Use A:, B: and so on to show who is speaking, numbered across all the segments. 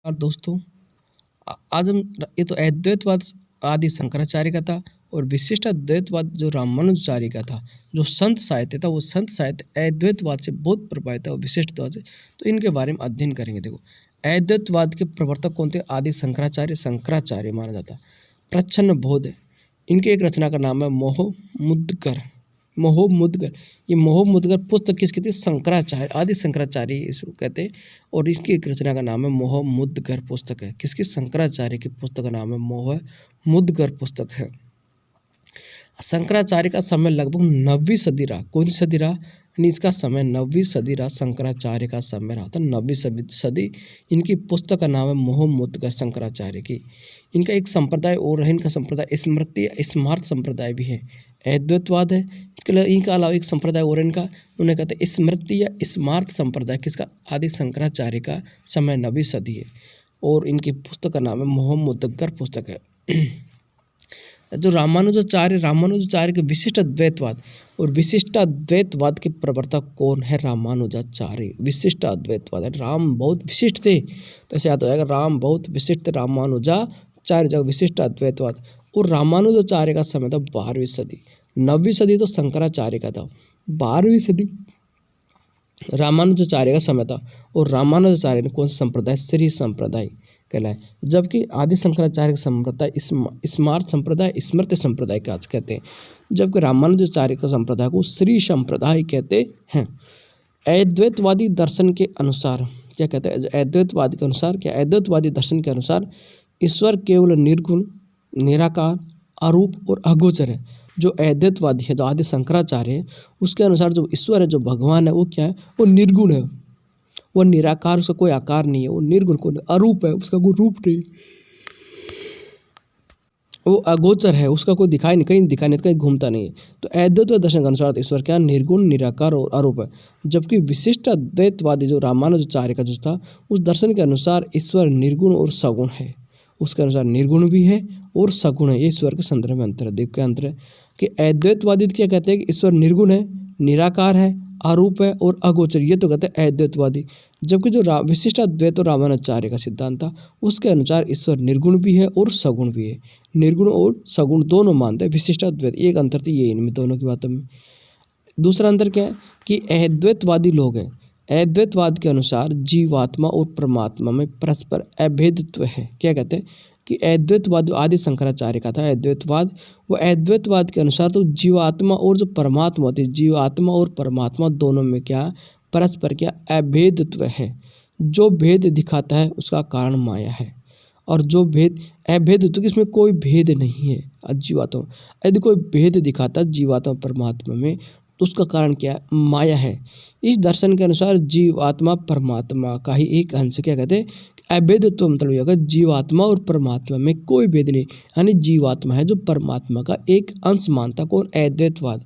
A: और दोस्तों आज हम ये तो अद्वैतवाद आदि शंकराचार्य का था और विशिष्ट अद्वैतवाद जो रामानुजाचार्य का था। जो संत साहित्य था वो संत साहित्य अद्वैतवाद से बहुत प्रभावित है और विशिष्टवाद से, तो इनके बारे में अध्ययन करेंगे। देखो, अद्वैतवाद के प्रवर्तक कौन थे? आदि शंकराचार्य माना जाता। प्रच्छन्न बोध है, इनके एक रचना का नाम है मोहमुद्गर। ये मोहमुद्गर पुस्तक किसकी थी? शंकराचार्य, आदि शंकराचार्य इसको कहते हैं। और इसकी एक रचना का नाम है मोहमुद्गर पुस्तक है। किसकी? शंकराचार्य की पुस्तक का नाम है मोहमुद्गर पुस्तक है। शंकराचार्य का समय लगभग 9वीं सदी रहा। कौन सी सदी रहा? यानी इसका समय 9वीं सदी रहा। शंकराचार्य का समय रहा था 9वीं सदी। इनकी पुस्तक का नाम है मोहमुद्गर शंकराचार्य की। इनका एक संप्रदाय और है, इनका संप्रदाय स्मृति स्मार्त संप्रदाय भी है। अद्वैतवाद है, इनका अलावा एक संप्रदाय और इनका, उन्हें कहते हैं स्मृति या स्मार्त संप्रदाय। किसका? आदि शंकराचार्य का समय 9वीं सदी है और इनकी पुस्तक का नाम है मोहमुद्गर पुस्तक है। जो रामानुजाचार्य के विशिष्ट अद्वैतवाद और विशिष्ट अद्वैतवाद के प्रवर्तक कौन है? रामानुजाचार्य। विशिष्ट अद्वैतवाद है, राम बहुत विशिष्ट थे, तो ऐसे याद हो जाएगा, राम बहुत विशिष्ट, रामानुजाचार्य जो विशिष्ट अद्वैतवाद। और रामानुजाचार्य का समय था 12वीं सदी। 9वीं सदी तो शंकराचार्य का था, 12वीं सदी रामानुजाचार्य का समय था। और रामानुजाचार्य ने कौन सा संप्रदाय? श्री संप्रदाय कहलाए। जबकि आदि शंकराचार्य का संप्रदाय स्मार्त संप्रदाय, स्मृति संप्रदाय का कहते हैं। जबकि रामानुजाचार्य का संप्रदाय को श्री संप्रदाय कहते हैं। अद्वैतवादी दर्शन के अनुसार क्या कहते हैं? अद्वैतवादी के अनुसार क्या? अद्वैतवादी दर्शन के अनुसार ईश्वर केवल निर्गुण, निराकार, अरूप और अगोचर है। जो अद्वैतवादी है, जो आदि शंकराचार्य है, उसके अनुसार जो ईश्वर है, जो भगवान है, वो क्या है? वो निर्गुण है, वो निराकार, उसका कोई आकार नहीं है, वो निर्गुण, कोई अरूप है, उसका कोई रूप नहीं, वो अगोचर है, उसका कोई दिखाई नहीं, कहीं घूमता नहीं है। तो अद्वैत दर्शन के अनुसार ईश्वर क्या? निर्गुण, निराकार और अरूप है। जबकि विशिष्ट अद्वैतवादी जो रामानुजाचार्य का जो था, उस दर्शन के अनुसार ईश्वर निर्गुण और सगुण है। उसके अनुसार निर्गुण भी है और सगुण है। ये ईश्वर के संदर्भ में अंतर है। देख क्या अंतर है कि अद्वैतवादी क्या कहते हैं कि ईश्वर निर्गुण है, निराकार है, अरूप है और अगोचर, ये तो कहते हैं अद्वैतवादी। जबकि जो विशिष्ट अद्वैत और रामानुजाचार्य का सिद्धांत था, उसके अनुसार ईश्वर निर्गुण भी है और सगुण भी है। निर्गुण और सगुण दोनों मानते हैं विशिष्ट अद्वैत। एक अंतर थी ये इनमें दोनों की बातों में। दूसरा अंतर क्या है कि अद्वैतवादी लोग हैं, अद्वैतवाद के अनुसार जीवात्मा और परमात्मा में परस्पर अभेदत्व है। क्या कहते हैं कि अद्वैतवाद आदि शंकराचार्य का था अद्वैतवाद, वो अद्वैतवाद के अनुसार तो जीवात्मा और जो परमात्मा होती है, जीवात्मा और परमात्मा दोनों में क्या? परस्पर क्या? अभेदत्व है। जो भेद दिखाता है उसका कारण माया है, और जो भेद अभेदत्व, इसमें कोई भेद नहीं है जीवात्मा। यदि कोई भेद दिखाता जीवात्मा परमात्मा में, तो उसका कारण क्या है? माया है। इस दर्शन के अनुसार जीवात्मा परमात्मा का ही एक अंश। क्या कहते हैं? अभेदत्व मतलब यह जीवात्मा और परमात्मा में कोई भेद नहीं, यानी जीवात्मा है जो परमात्मा का एक अंश मानता। कौन? अद्वैतवाद।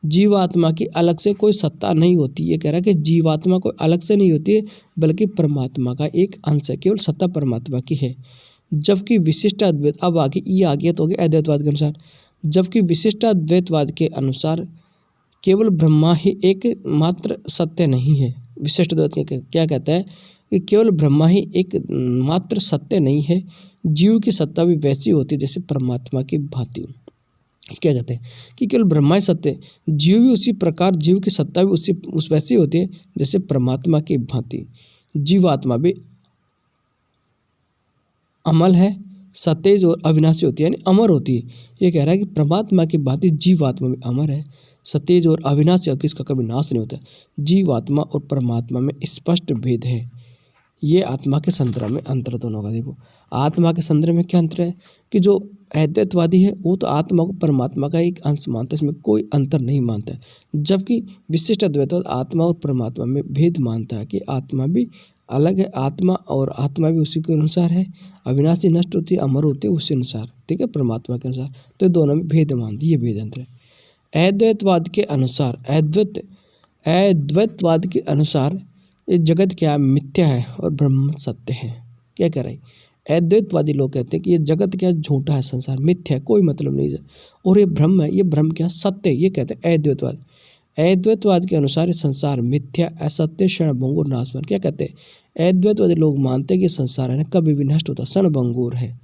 A: जीवात्मा की अलग से कोई सत्ता नहीं होती। ये कह रहा है कि जीवात्मा कोई अलग से नहीं होती है, बल्कि परमात्मा का एक अंश है, केवल सत्ता परमात्मा की है। जबकि विशिष्ट अद्वैत, अब आगे ये आ गया तो हो गया अद्वैतवाद के अनुसार। जबकि विशिष्ट अद्वैतवाद के अनुसार केवल ब्रह्मा ही एक मात्र सत्य नहीं है। विशिष्ट अद्वैत क्या कहता है कि केवल ब्रह्मा ही एक मात्र सत्य नहीं है, जीव की सत्ता भी वैसी होती है जैसे परमात्मा की भांति। क्या कहते हैं कि केवल ब्रह्मा ही सत्य, जीव भी उसी प्रकार, जीव की सत्ता भी उस वैसी होती है जैसे परमात्मा की भांति। जीवात्मा भी अमल है, सतेज और अविनाशी होती है, यानी अमर होती है। ये कह रहा है कि परमात्मा की भांति जीवात्मा भी अमर है, सतेज और अविनाशी, और किसका कभी नाश नहीं होता। जीवात्मा और परमात्मा में स्पष्ट भेद है। ये आत्मा के संदर्भ में अंतर दोनों का। देखो, आत्मा के संदर्भ में क्या अंतर है कि जो अद्वैतवादी है वो तो आत्मा को परमात्मा का एक अंश मानता है, इसमें कोई अंतर नहीं मानता है। जबकि विशिष्ट अद्वैतवाद आत्मा और परमात्मा में भेद मानता है कि आत्मा भी अलग है, आत्मा भी उसी के अनुसार है, अविनाशी, नष्ट होती है, अमर होती है उसी अनुसार, ठीक है, परमात्मा के अनुसार। तो दोनों में भेद मानती है, ये भेद अंतर है। अद्वैतवाद के अनुसार, अद्वैतवाद के अनुसार ये जगत क्या? मिथ्या है और ब्रह्म सत्य है। क्या कह रहा है? अद्वैतवादी लोग कहते हैं कि ये जगत क्या? झूठा है, संसार मिथ्या है, कोई मतलब नहीं है, और ये ब्रह्म है, ये ब्रह्म क्या? सत्य है। ये कहते हैं अद्वैतवाद। अद्वैतवाद के अनुसार ये संसार मिथ्या, असत्य, क्षणभंगुर, नाशवान। क्या कहते हैं? अद्वैतवादी लोग मानते हैं कि संसार है ना कभी भी नष्ट होता, क्षणभंगुर है,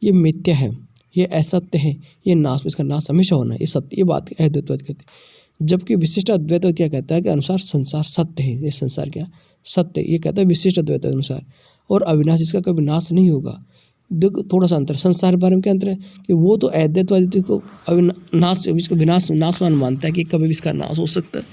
A: ये मिथ्या है, ये असत्य है, ये नाश, इसका नाश हमेशा होना है, ये सत्य, ये बात अद्वैतवाद कहते हैं। जबकि विशिष्ट अद्वैतवाद क्या कहता है कि अनुसार संसार सत्य है, ये संसार क्या सत्य है, ये कहता है विशिष्ट अद्वैतवाद अनुसार, और अविनाश, इसका कभी नाश नहीं होगा। देखो थोड़ा सा अंतर, संसार के बारे में क्या अंतर है कि वो तो अद्वैतवादी को अविनाश, इसको विनाश नाशवान मानता है कि कभी भी इसका नाश हो सकता है,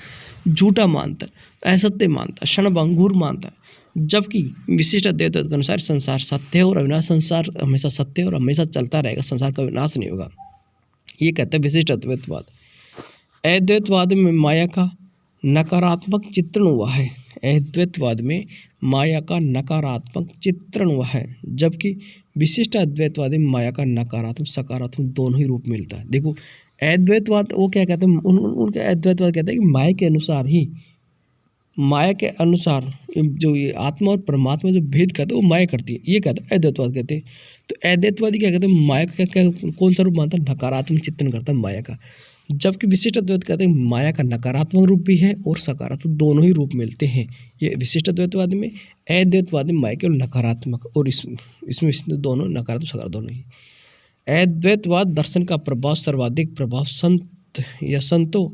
A: झूठा मानता है, असत्य मानता है, क्षणभंगुर मानता है। जबकि विशिष्ट अद्वैतवाद के अनुसार संसार सत्य है और अविनाश, संसार हमेशा सत्य है और हमेशा चलता रहेगा, संसार का विनाश नहीं होगा, ये कहता है विशिष्ट अद्वैतवाद। अद्वैतवाद में माया का नकारात्मक चित्रण हुआ है, अद्वैतवाद में माया का नकारात्मक चित्रण हुआ है, जबकि विशिष्ट अद्वैतवाद में माया का नकारात्मक सकारात्मक दोनों ही रूप मिलता है। देखो अद्वैतवाद वो क्या कहते हैं, उनके अद्वैतवाद कहते हैं कि माया के अनुसार ही, माया के अनुसार जो ये आत्मा और परमात्मा जो भेद करते हैं वो माया करती है, ये कहते हैं अद्वैतवाद कहते हैं। तो अद्वैतवादी क्या कहते हैं, माया का क्या कौन सा रूप मानता है, नकारात्मक चित्रण करता है माया का। जबकि विशिष्ट अद्वैत कहते हैं माया का नकारात्मक रूप भी है और सकारात्मक दोनों ही रूप मिलते हैं, ये विशिष्ट अद्वैतवाद में। अद्वैतवाद में माया केवल नकारात्मक और इसमें दोनों नकारात्मक सकारात्मक दोनों ही। अद्वैतवाद दर्शन का प्रभाव सर्वाधिक प्रभाव संत या संतों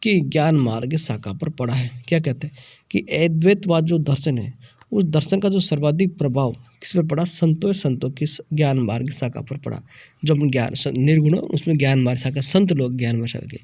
A: की ज्ञान मार्ग शाखा पर पड़ा है। क्या कहते हैं कि अद्वैतवाद जो दर्शन है उस दर्शन का जो सर्वाधिक प्रभाव किस पर पड़ा, संतों की ज्ञान मार्ग शाखा पर पड़ा। जो अपन ज्ञान निर्गुण उसमें ज्ञान मार्ग शाखा, संत लोग ज्ञान मार्ग शाखा के,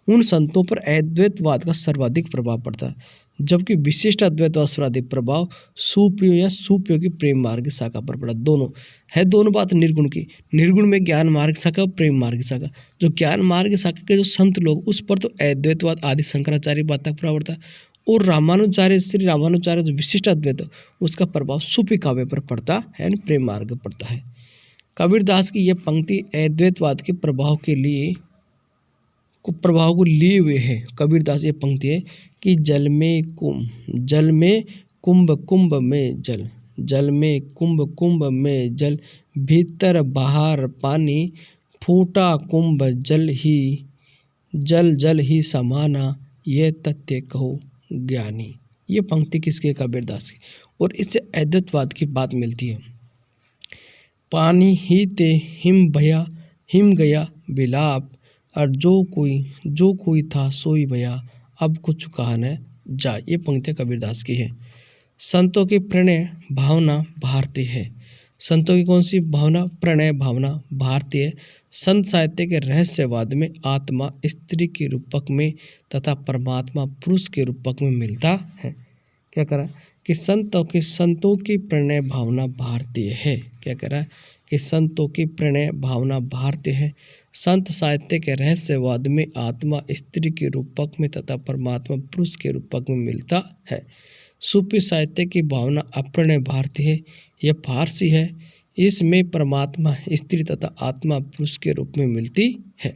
A: उन संतों पर अद्वैतवाद का सर्वाधिक प्रभाव पड़ता है। जबकि विशिष्ट अद्वैतवाद सर्वाधिक प्रभाव सुपयोगी प्रेम मार्ग शाखा पर पड़ा। दोनों है, दोनों बात निर्गुण की, निर्गुण में ज्ञान मार्ग शाखा, प्रेम मार्ग शाखा। जो ज्ञान मार्ग शाखा के जो संत लोग उस पर तो अद्वैतवाद आदि शंकराचार्य बात तक प्रभाव पड़ता है, और रामानुचार्य श्री रामानुचार्य जो विशिष्ट अद्वैत उसका प्रभाव सूफी काव्य पर पड़ता है, यानी प्रेम मार्ग पर पड़ता है। कबीरदास की यह पंक्ति अद्वैतवाद के प्रभाव को लिए हुए है। कबीरदास ये पंक्ति है कि जल में कुंभ कुंभ में जल, जल में कुंभ में जल, भीतर बाहर पानी, फूटा कुंभ जल ही समाना, ये तथ्य कहो ज्ञानी। ये पंक्ति किसके, कबीरदास की, और इससे अद्वैतवाद की बात मिलती है। पानी ही ते हिम गया विलाप, और जो कोई था सोई भया, अब कुछ कहा न जा। ये पंक्ति कबीरदास की है। संतों की प्रणय भावना भारतीय है। संतों की कौन सी भावना, प्रणय भावना भारतीय है। संत साहित्य के रहस्यवाद में आत्मा स्त्री के रूपक में तथा परमात्मा पुरुष के रूपक में मिलता है। क्या कह रहा है कि संतों की प्रणय भावना भारतीय है। क्या कह रहा है कि संतों की प्रणय भावना भारतीय है। संत साहित्य के रहस्यवाद में आत्मा स्त्री के रूपक में तथा परमात्मा पुरुष के रूपक में मिलता है। सूफी साहित्य की भावना अप्रणय भारतीय है, यह फारसी है। इसमें परमात्मा स्त्री तथा आत्मा पुरुष के रूप में मिलती है।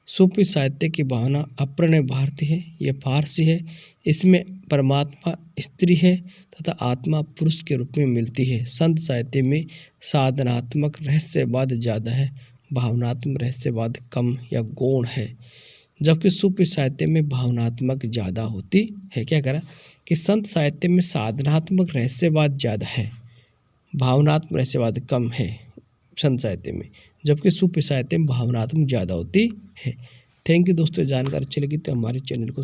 A: सूफी साहित्य की भावना अप्रणय भारतीय है, यह फारसी है। इसमें परमात्मा स्त्री है तथा आत्मा पुरुष के रूप में मिलती है। संत साहित्य में साधनात्मक रहस्यवाद ज़्यादा है, भावनात्मक रहस्यवाद कम या गौण है। जबकि सूफी साहित्य में भावनात्मक ज़्यादा होती है। क्या करा कि संत साहित्य में साधनात्मक रहस्यवाद ज़्यादा है, भावनात्मक रहस्यवाद कम है संत साहित्य में, जबकि सूफी साहित्य में भावनात्मक ज़्यादा होती है। थैंक यू दोस्तों, जानकारी अच्छी लगी तो हमारे चैनल को